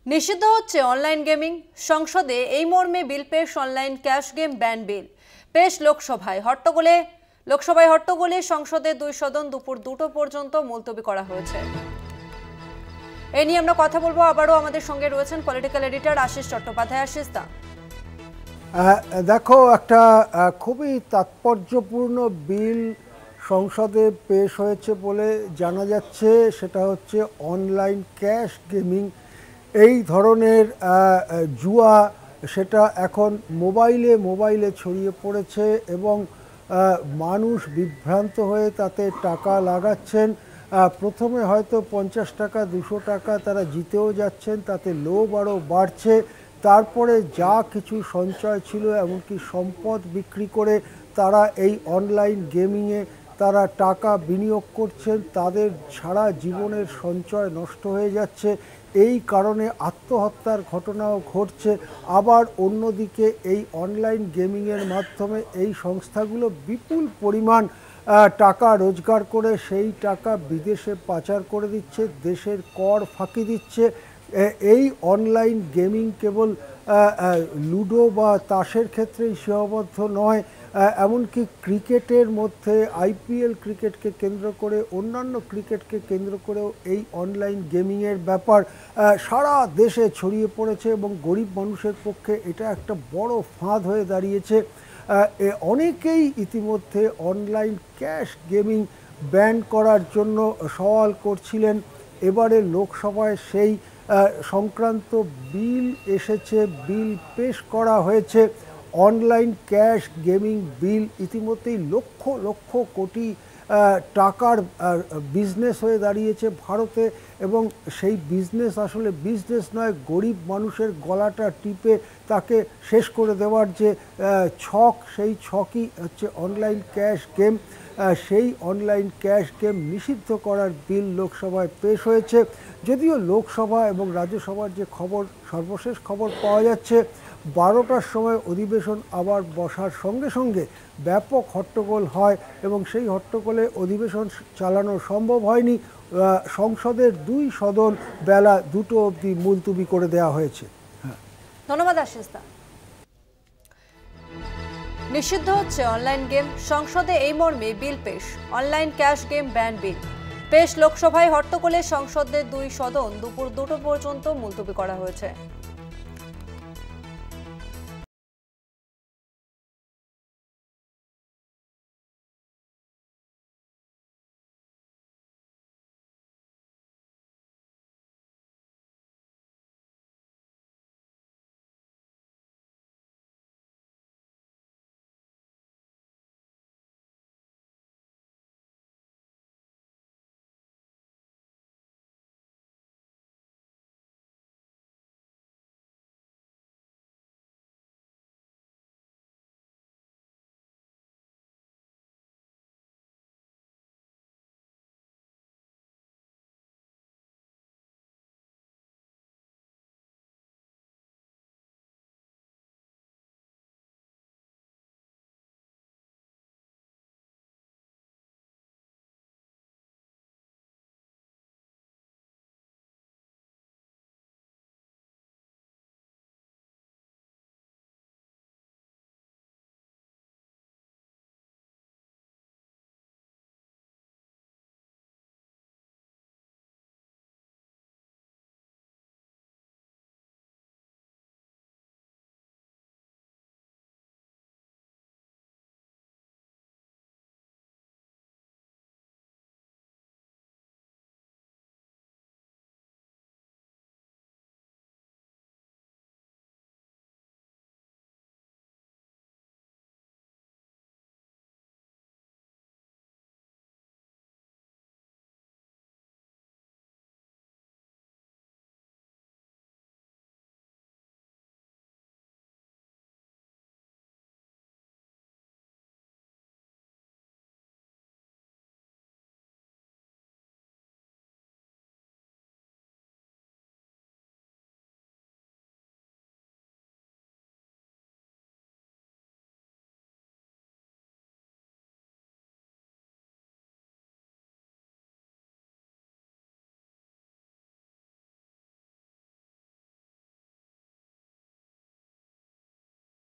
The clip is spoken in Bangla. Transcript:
নিষিদ্ধ হচ্ছে অনলাইন গেমিং। সংসদে এই মর্মে বিল পেশ অনলাইন ক্যাশ গেম ব্যান বিল পেশ লোকসভায় হট্টগোলে সংসদে দুই সদন দুপুর 2টো পর্যন্ত মুলতবি করা হয়েছে। এই নিয়ে আমরা কথা বলবো। আবারও আমাদের সঙ্গে রয়েছেন পলিটিক্যাল এডিটর আশিস চট্টোপাধ্যায়। আশিস দা, দেখো, একটা খুবই তাৎপর্যপূর্ণ বিল সংসদে পেশ হয়েছে বলে জানা যাচ্ছে। সেটা হচ্ছে অনলাইন ক্যাশ গেমিং। এই ধরনের জুয়া সেটা এখন মোবাইলে ছড়িয়ে পড়েছে এবং মানুষ বিভ্রান্ত হয়ে তাতে টাকা লাগাচ্ছেন। প্রথমে হয়তো 50 টাকা 200 টাকা তারা জিতেও যাচ্ছেন, তাতে লোভ আরও বাড়ছে। তারপরে যা কিছু সঞ্চয় ছিল, এমনকি সম্পদ বিক্রি করে তারা এই অনলাইন গেমিংয়ে তারা টাকা বিনিয়োগ করছেন। তাদের সারা জীবনের সঞ্চয় নষ্ট হয়ে যাচ্ছে। এই কারণে আত্মহত্যার ঘটনাও ঘটছে। আবার অন্যদিকে এই অনলাইন গেমিংয়ের মাধ্যমে এই সংস্থাগুলো বিপুল পরিমাণ টাকা রোজগার করে সেই টাকা বিদেশে পাচার করে দিচ্ছে, দেশের কর ফাঁকি দিচ্ছে। এই অনলাইন গেমিং কেবল লুডো বা তাসের ক্ষেত্রেই সীমাবদ্ধ নয়, এমনকি ক্রিকেটের মধ্যে আইপিএল ক্রিকেটকে কেন্দ্র করে অন্যান্য ক্রিকেটকে কেন্দ্র করেও এই অনলাইন গেমিংয়ের ব্যাপার সারা দেশে ছড়িয়ে পড়েছে এবং গরিব মানুষের পক্ষে এটা একটা বড় ফাঁদ হয়ে দাঁড়িয়েছে। অনেকেই ইতিমধ্যে অনলাইন ক্যাশ গেমিং ব্যান করার জন্য সওয়াল করছিলেন। এবারে লোকসভায় সেই সংক্রান্ত বিল এসেছে, বিল পেশ করা হয়েছে। অনলাইন ক্যাশ গেমিং বিল ইতিমধ্যেই লক্ষ লক্ষ কোটি টাকার বিজনেস হয়ে দাঁড়িয়েছে ভারতে, এবং সেই বিজনেস আসলে বিজনেস নয়, গরিব মানুষের গলাটা টিপে তাকে শেষ করে দেওয়ার যে ছক, সেই ছকই হচ্ছে অনলাইন ক্যাশ গেম। সেই অনলাইন ক্যাশ গেম নিষিদ্ধ করার বিল লোকসভায় পেশ হয়েছে। যদিও লোকসভা এবং রাজ্যসভার যে সর্বশেষ খবর পাওয়া যাচ্ছে, 12টার সময় অধিবেশন আবার বসার সঙ্গে সঙ্গে ব্যাপক হট্টগোল হয় এবং সেই হট্টগোলে অধিবেশন চালানো সম্ভব হয়নি। সংসদের দুই সদন বেলা 2টো অবধি মুলতুবি করে দেওয়া হয়েছে। ধন্যবাদ আশিস দা। নিষিদ্ধ হচ্ছে অনলাইন গেম। সংসদে এই মর্মে বিল পেশ অনলাইন ক্যাশ গেম ব্যান বিল পেশ লোকসভায় হট্টগোলে সংসদের দুই সদন দুপুর 2টো পর্যন্ত মুলতবি করা হয়েছে।